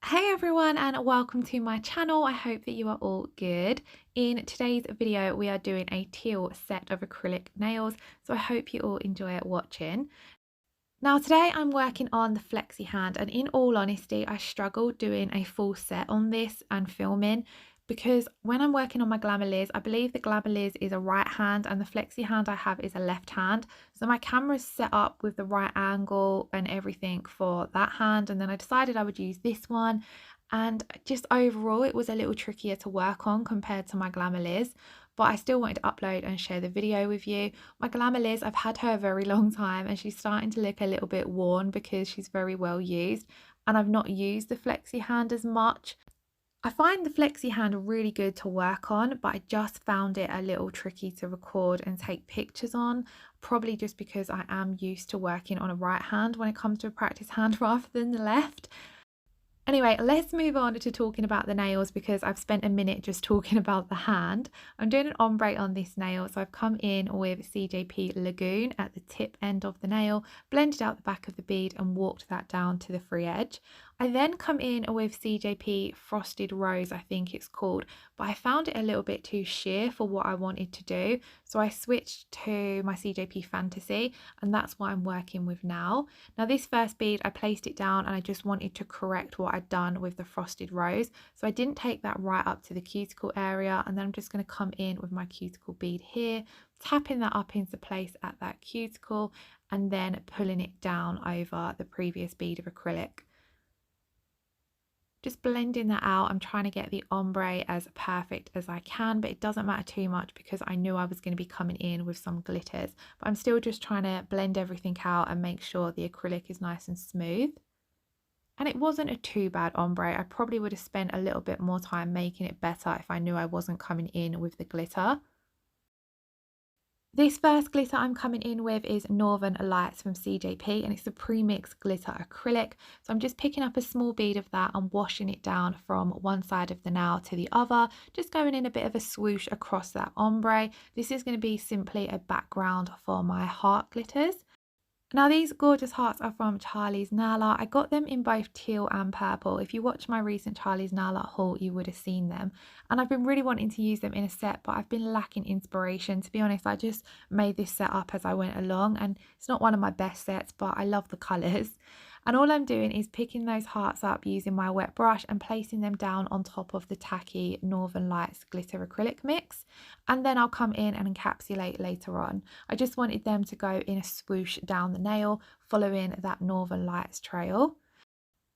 Hey everyone, and welcome to my channel. I hope that you are all good. In today's video we are doing a teal set of acrylic nails, so I hope you all enjoy watching. Now today I'm working on the Flexihand, and in all honesty I struggled doing a full set on this and filming because when I'm working on my Glamour Liz, I believe the Glamour Liz is a right hand and the Flexihand I have is a left hand. So my camera's set up with the right angle and everything for that hand, and then I decided I would use this one, and just overall it was a little trickier to work on compared to my Glamour Liz, but I still wanted to upload and share the video with you. My Glamour Liz, I've had her a very long time and she's starting to look a little bit worn because she's very well used, and I've not used the Flexihand as much. I find the Flexihand really good to work on, but I just found it a little tricky to record and take pictures on, probably just because I am used to working on a right hand when it comes to a practice hand rather than the left. Anyway, let's move on to talking about the nails because I've spent a minute just talking about the hand. I'm doing an ombre on this nail, so I've come in with CJP Lagoon at the tip end of the nail, blended out the back of the bead and walked that down to the free edge. I then come in with CJP Frosted Rose, I think it's called, but I found it a little bit too sheer for what I wanted to do, so I switched to my CJP Fantasy, and that's what I'm working with now. Now this first bead, I placed it down and I just wanted to correct what I'd done with the Frosted Rose, so I didn't take that right up to the cuticle area, and then I'm just going to come in with my cuticle bead here, tapping that up into place at that cuticle and then pulling it down over the previous bead of acrylic. Just blending that out. I'm trying to get the ombre as perfect as I can, but it doesn't matter too much because I knew I was going to be coming in with some glitters, but I'm still just trying to blend everything out and make sure the acrylic is nice and smooth. And it wasn't a too bad ombre. I probably would have spent a little bit more time making it better if I knew I wasn't coming in with the glitter. This first glitter I'm coming in with is Northern Lights from CJP, and it's the premix glitter acrylic. So I'm just picking up a small bead of that and washing it down from one side of the nail to the other, just going in a bit of a swoosh across that ombre. This is going to be simply a background for my heart glitters. Now these gorgeous hearts are from Charlie's Nail Art. I got them in both teal and purple. If you watch my recent Charlie's Nail Art haul, you would have seen them. And I've been really wanting to use them in a set, but I've been lacking inspiration. To be honest, I just made this set up as I went along, and it's not one of my best sets, but I love the colours. And all I'm doing is picking those hearts up using my wet brush and placing them down on top of the tacky Northern Lights glitter acrylic mix. And then I'll come in and encapsulate later on. I just wanted them to go in a swoosh down the nail, following that Northern Lights trail.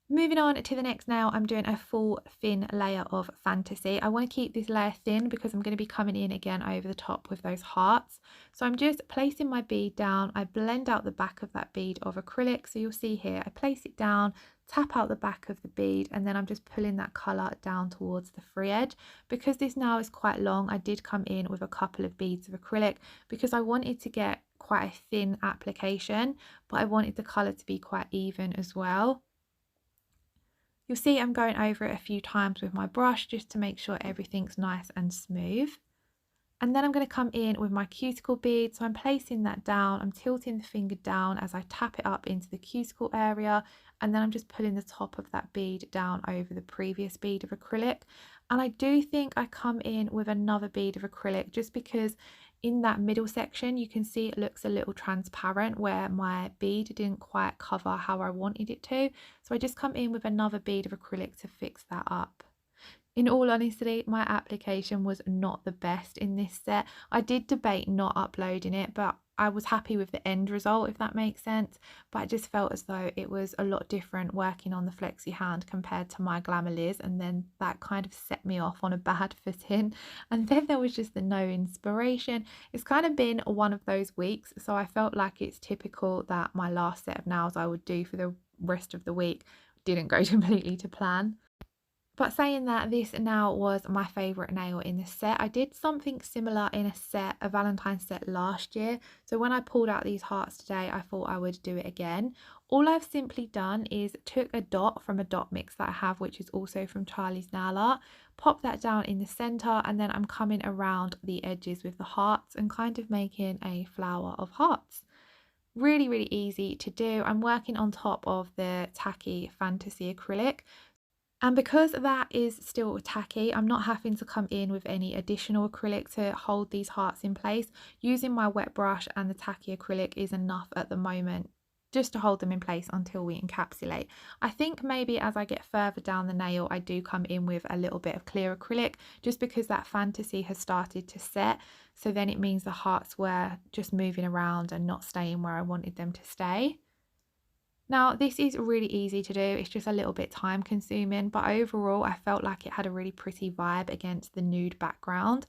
Moving on to the next nail, I'm doing a full thin layer of Fantasy. I want to keep this layer thin because I'm going to be coming in again over the top with those hearts. So I'm just placing my bead down. I blend out the back of that bead of acrylic. So you'll see here, I place it down, tap out the back of the bead, and then I'm just pulling that colour down towards the free edge. Because this nail is quite long, I did come in with a couple of beads of acrylic because I wanted to get quite a thin application, but I wanted the colour to be quite even as well. You'll see I'm going over it a few times with my brush just to make sure everything's nice and smooth. And then I'm going to come in with my cuticle bead. So I'm placing that down, I'm tilting the finger down as I tap it up into the cuticle area, and then I'm just pulling the top of that bead down over the previous bead of acrylic. And I do think I come in with another bead of acrylic just because in that middle section you can see it looks a little transparent where my bead didn't quite cover how I wanted it to. So I just come in with another bead of acrylic to fix that up. In all honesty, my application was not the best in this set. I did debate not uploading it, but I was happy with the end result, if that makes sense. But I just felt as though it was a lot different working on the Flexihand compared to my Glamour Liz, and then that kind of set me off on a bad footing. And then there was just the no inspiration. It's kind of been one of those weeks, so I felt like it's typical that my last set of nails I would do for the rest of the week didn't go completely to plan. But saying that, this now was my favourite nail in the set. I did something similar in a Valentine's set last year. So when I pulled out these hearts today, I thought I would do it again. All I've simply done is took a dot from a dot mix that I have, which is also from Charlie's Nail Art, pop that down in the centre, and then I'm coming around the edges with the hearts and kind of making a flower of hearts. Really, really easy to do. I'm working on top of the tacky Fantasy acrylic. And because that is still tacky, I'm not having to come in with any additional acrylic to hold these hearts in place. Using my wet brush and the tacky acrylic is enough at the moment just to hold them in place until we encapsulate. I think maybe as I get further down the nail, I do come in with a little bit of clear acrylic just because that fantasy has started to set. So then it means the hearts were just moving around and not staying where I wanted them to stay. Now, this is really easy to do, it's just a little bit time consuming, but overall I felt like it had a really pretty vibe against the nude background.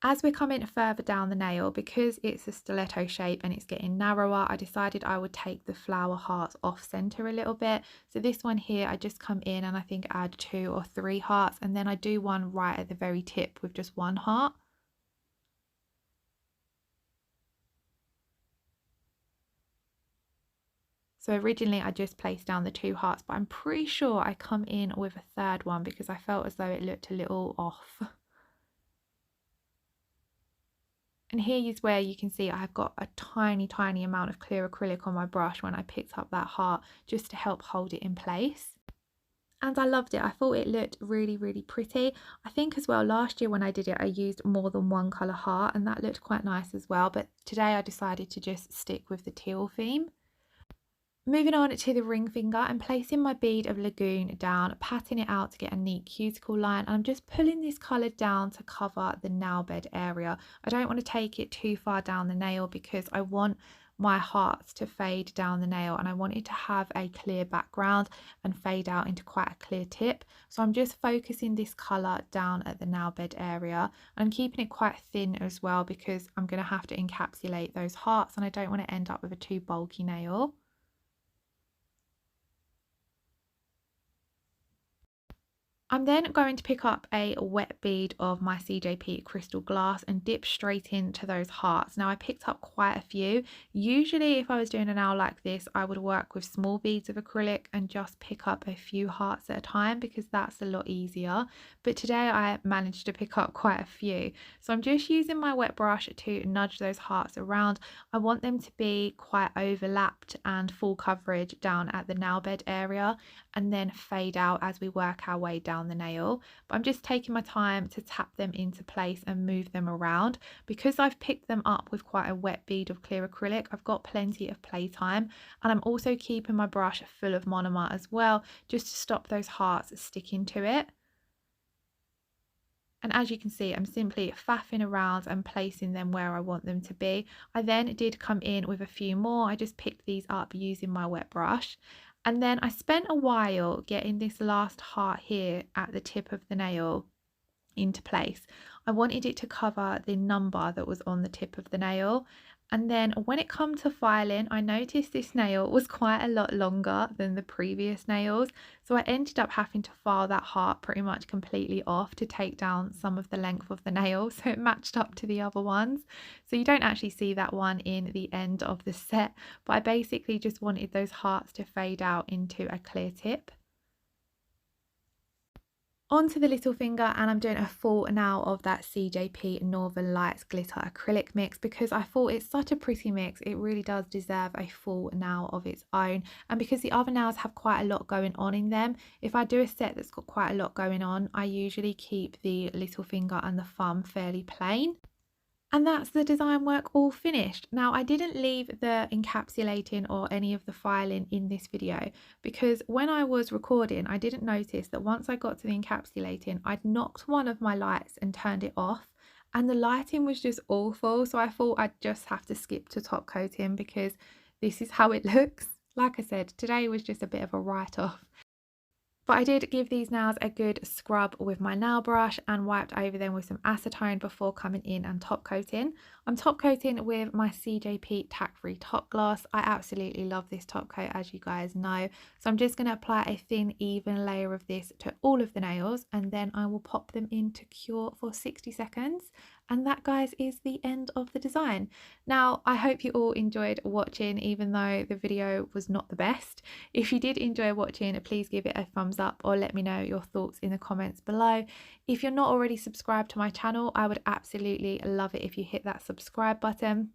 As we're coming further down the nail, because it's a stiletto shape and it's getting narrower, I decided I would take the flower hearts off center a little bit. So this one here, I just come in and I think add 2 or 3 hearts, and then I do one right at the very tip with just 1 heart. So originally I just placed down the 2 hearts, but I'm pretty sure I come in with a third one because I felt as though it looked a little off. And here is where you can see I've got a tiny amount of clear acrylic on my brush when I picked up that heart just to help hold it in place. And I loved it. I thought it looked really pretty. I think as well last year when I did it I used more than one colour heart and that looked quite nice as well, but today I decided to just stick with the teal theme. Moving on to the ring finger, I'm placing my bead of Lagoon down, patting it out to get a neat cuticle line, and I'm just pulling this colour down to cover the nail bed area. I don't want to take it too far down the nail because I want my hearts to fade down the nail and I want it to have a clear background and fade out into quite a clear tip. So I'm just focusing this colour down at the nail bed area. I'm keeping it quite thin as well because I'm going to have to encapsulate those hearts and I don't want to end up with a too bulky nail. I'm then going to pick up a wet bead of my CJP crystal glass and dip straight into those hearts. Now I picked up quite a few. Usually if I was doing a nail like this, I would work with small beads of acrylic and just pick up a few hearts at a time because that's a lot easier. But today I managed to pick up quite a few. So I'm just using my wet brush to nudge those hearts around. I want them to be quite overlapped and full coverage down at the nail bed area and then fade out as we work our way down the nail. But I'm just taking my time to tap them into place and move them around. Because I've picked them up with quite a wet bead of clear acrylic, I've got plenty of playtime, and I'm also keeping my brush full of monomer as well just to stop those hearts sticking to it. And as you can see, I'm simply faffing around and placing them where I want them to be. I then did come in with a few more. I just picked these up using my wet brush. And then I spent a while getting this last heart here at the tip of the nail into place. I wanted it to cover the number that was on the tip of the nail. And then when it comes to filing, I noticed this nail was quite a lot longer than the previous nails. So I ended up having to file that heart pretty much completely off to take down some of the length of the nail so it matched up to the other ones. So you don't actually see that one in the end of the set, but I basically just wanted those hearts to fade out into a clear tip. Onto the little finger, and I'm doing a full now of that CJP Northern Lights glitter acrylic mix because I thought it's such a pretty mix. It really does deserve a full nail of its own, and because the other nails have quite a lot going on in them, if I do a set that's got quite a lot going on, I usually keep the little finger and the thumb fairly plain. And that's the design work all finished. Now I didn't leave the encapsulating or any of the filing in this video because when I was recording I didn't notice that once I got to the encapsulating I'd knocked one of my lights and turned it off and the lighting was just awful, so I thought I'd just have to skip to top coating because this is how it looks. Like I said, today was just a bit of a write-off. But I did give these nails a good scrub with my nail brush and wiped over them with some acetone before coming in and top coating. I'm top coating with my CJP tack free top gloss. I absolutely love this top coat, as you guys know. So I'm just going to apply a thin even layer of this to all of the nails and then I will pop them in to cure for 60 seconds. And that, guys, is the end of the design. Now I hope you all enjoyed watching, even though the video was not the best. If you did enjoy watching, please give it a thumbs up or let me know your thoughts in the comments below. If you're not already subscribed to my channel, I would absolutely love it if you hit that subscribe button.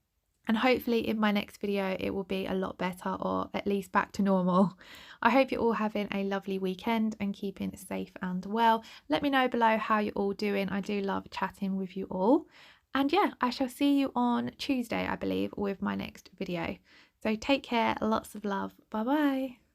And hopefully in my next video it will be a lot better, or at least back to normal. I hope you're all having a lovely weekend and keeping safe and well. Let me know below how you're all doing. I do love chatting with you all. And yeah, I shall see you on Tuesday, I believe, with my next video. So take care, lots of love. Bye bye.